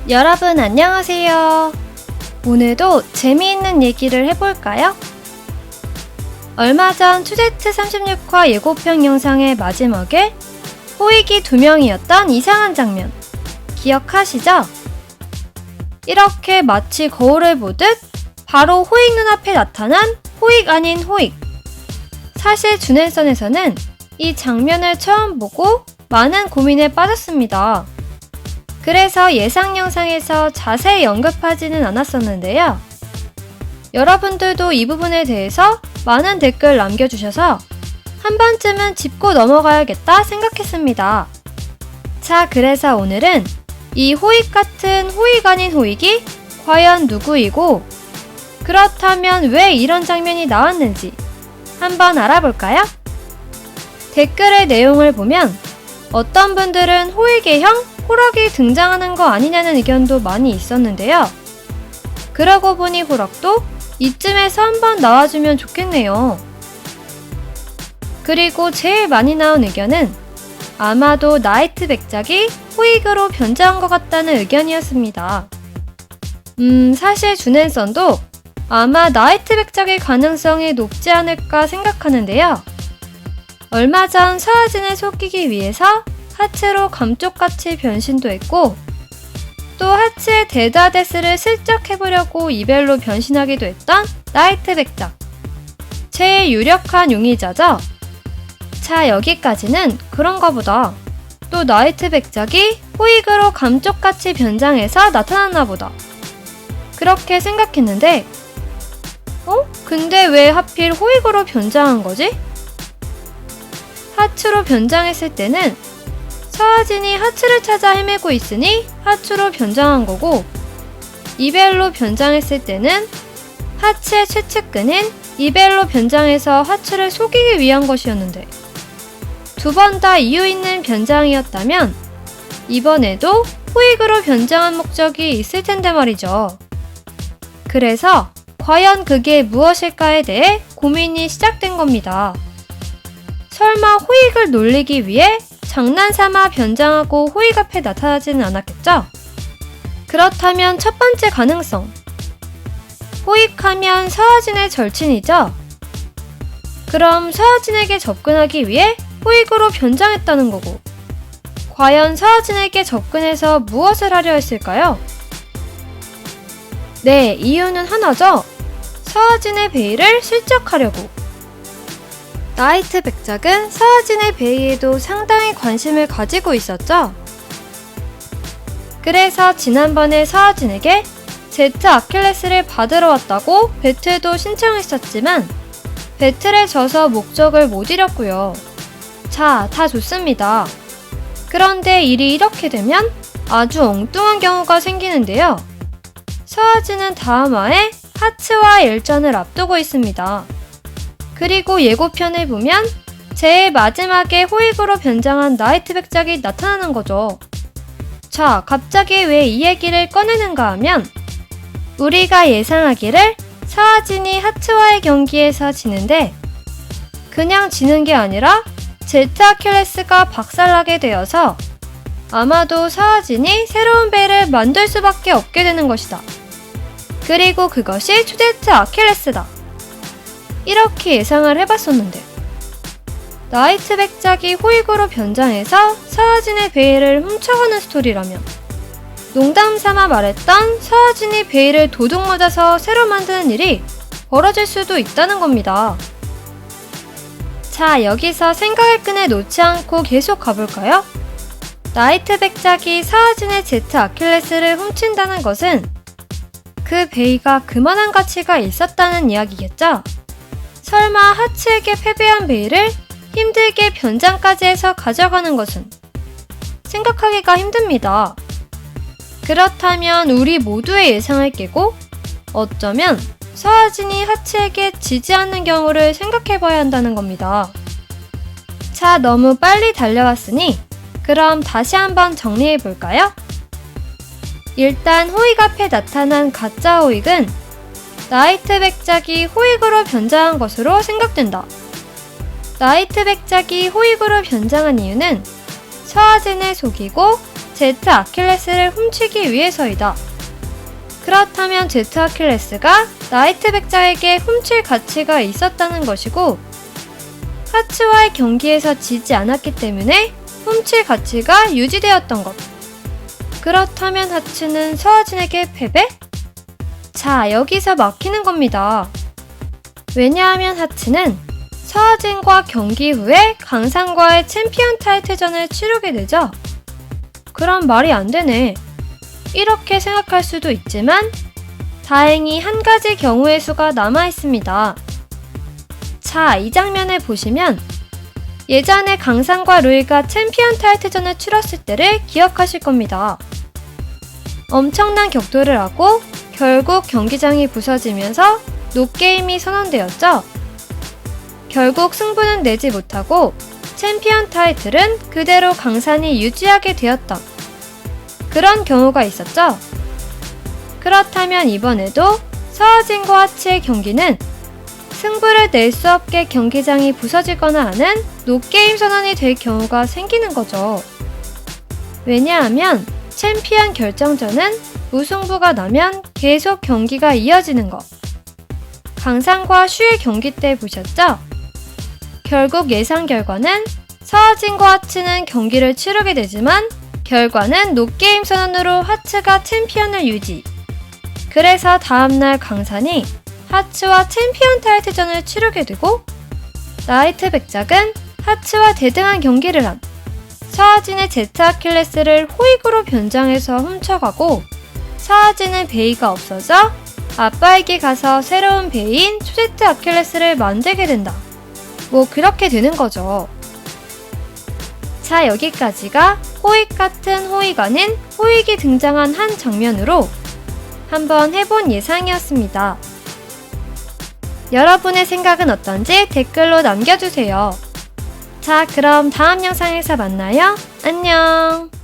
여러분 안녕하세요. 오늘도 재미있는 얘기를 해볼까요? 얼마 전 투제트 36화 예고편 영상의 마지막에 호익이 2명이었던 이상한 장면 기억하시죠? 이렇게 마치 거울을 보듯 바로 호익 눈앞에 나타난 호익 아닌 호익. 사실 준앤선에서는 이 장면을 처음 보고 많은 고민에 빠졌습니다. 그래서 예상 영상에서 자세히 언급하지는 않았었는데요. 여러분들도 이 부분에 대해서 많은 댓글 남겨주셔서 한 번쯤은 짚고 넘어가야겠다 생각했습니다. 자, 그래서 오늘은 이 호익 같은 호익 아닌 호익이 과연 누구이고 그렇다면 왜 이런 장면이 나왔는지 한번 알아볼까요? 댓글의 내용을 보면 어떤 분들은 호익의 형, 호락이 등장하는 거 아니냐는 의견도 많이 있었는데요. 그러고 보니 호락도 이쯤에서 한번 나와주면 좋겠네요. 그리고 제일 많이 나온 의견은 아마도 나이트 백작이 호익으로 변장한 것 같다는 의견이었습니다. 사실 준앤선도 아마 나이트 백작의 가능성이 높지 않을까 생각하는데요. 얼마 전 서아진을 속이기 위해서 하츠로 감쪽같이 변신도 했고 또 하츠의 데드하데스를 슬쩍 해보려고 이벨로 변신하기도 했던 나이트 백작. 제일 유력한 용의자죠? 자, 여기까지는 그런가 보다. 또 나이트 백작이 호익으로 감쪽같이 변장해서 나타났나 보다. 그렇게 생각했는데 근데 왜 하필 호익으로 변장한 거지? 하츠로 변장했을 때는 서아진이 하츠를 찾아 헤매고 있으니 하츠로 변장한 거고 이벨로 변장했을 때는 하츠의 최측근인 이벨로 변장해서 하츠를 속이기 위한 것이었는데 두 번 다 이유 있는 변장이었다면 이번에도 호익으로 변장한 목적이 있을 텐데 말이죠. 그래서 과연 그게 무엇일까에 대해 고민이 시작된 겁니다. 설마 호익을 놀리기 위해 장난삼아 변장하고 호익 앞에 나타나지는 않았겠죠? 그렇다면 첫 번째 가능성. 호익하면 서아진의 절친이죠? 그럼 서아진에게 접근하기 위해 호익으로 변장했다는 거고 과연 서아진에게 접근해서 무엇을 하려 했을까요? 네, 이유는 하나죠. 서아진의 베일을 실적하려고. 나이트 백작은 서아진의 베이에도 상당히 관심을 가지고 있었죠. 그래서 지난번에 서아진에게 제트 아킬레스를 받으러 왔다고 배틀도 신청했었지만 배틀에 져서 목적을 못 이뤘고요. 자, 다 좋습니다. 그런데 일이 이렇게 되면 아주 엉뚱한 경우가 생기는데요. 서아진은 다음 화에 하츠와의 일전을 앞두고 있습니다. 그리고 예고편을 보면 제일 마지막에 호익으로 변장한 나이트 백작이 나타나는 거죠. 자, 갑자기 왜 이 얘기를 꺼내는가 하면 우리가 예상하기를 서아진이 하츠와의 경기에서 지는데 그냥 지는 게 아니라 제트 아킬레스가 박살나게 되어서 아마도 서아진이 새로운 베일을 만들 수밖에 없게 되는 것이다. 그리고 그것이 투제트 아킬레스다. 이렇게 예상을 해봤었는데 나이트 백작이 호익으로 변장해서 서아진의 베일을 훔쳐가는 스토리라면 농담삼아 말했던 서아진이 베일을 도둑 맞아서 새로 만드는 일이 벌어질 수도 있다는 겁니다. 자, 여기서 생각의 끈을 놓지 않고 계속 가볼까요? 나이트 백작이 서아진의 제트 아킬레스를 훔친다는 것은 그 베이가 그만한 가치가 있었다는 이야기겠죠? 설마 하츠에게 패배한 베이를 힘들게 변장까지 해서 가져가는 것은 생각하기가 힘듭니다. 그렇다면 우리 모두의 예상을 깨고 어쩌면 서아진이 하츠에게 지지 않는 경우를 생각해봐야 한다는 겁니다. 자, 너무 빨리 달려왔으니 그럼 다시 한번 정리해볼까요? 일단 호익 앞에 나타난 가짜 호익은 나이트 백작이 호익으로 변장한 것으로 생각된다. 나이트 백작이 호익으로 변장한 이유는 서아진을 속이고 제트 아킬레스를 훔치기 위해서이다. 그렇다면 제트 아킬레스가 나이트 백작에게 훔칠 가치가 있었다는 것이고, 하츠와의 경기에서 지지 않았기 때문에 훔칠 가치가 유지되었던 것. 그렇다면 하츠는 서아진에게 패배? 자, 여기서 막히는 겁니다. 왜냐하면 하츠는 서아진과 경기 후에 강산과의 챔피언 타이틀전을 치르게 되죠. 그럼 말이 안 되네. 이렇게 생각할 수도 있지만 다행히 한 가지 경우의 수가 남아 있습니다. 자, 이 장면을 보시면 예전에 강산과 루이가 챔피언 타이틀전을 치렀을 때를 기억하실 겁니다. 엄청난 격돌을 하고 결국 경기장이 부서지면서 노게임이 선언되었죠. 결국 승부는 내지 못하고 챔피언 타이틀은 그대로 강산이 유지하게 되었던 그런 경우가 있었죠. 그렇다면 이번에도 서아진과 하츠의 경기는 승부를 낼 수 없게 경기장이 부서지거나 하는 노게임 선언이 될 경우가 생기는 거죠. 왜냐하면 챔피언 결정전은 무승부가 나면 계속 경기가 이어지는 것. 강산과 슈의 경기 때 보셨죠? 결국 예상 결과는 서아진과 하츠는 경기를 치르게 되지만 결과는 노게임 선언으로 하츠가 챔피언을 유지. 그래서 다음날 강산이 하츠와 챔피언 타이틀전을 치르게 되고, 나이트 백작은 하츠와 대등한 경기를 한 서아진의 제트 아킬레스를 호익으로 변장해서 훔쳐가고, 서아진은 베이가 없어져 아빠에게 가서 새로운 베이인 초제트 아킬레스를 만들게 된다. 뭐 그렇게 되는 거죠. 자, 여기까지가 호익 같은 호익 아닌 호익이 등장한 한 장면으로 한번 해본 예상이었습니다. 여러분의 생각은 어떤지 댓글로 남겨주세요. 자, 그럼 다음 영상에서 만나요. 안녕!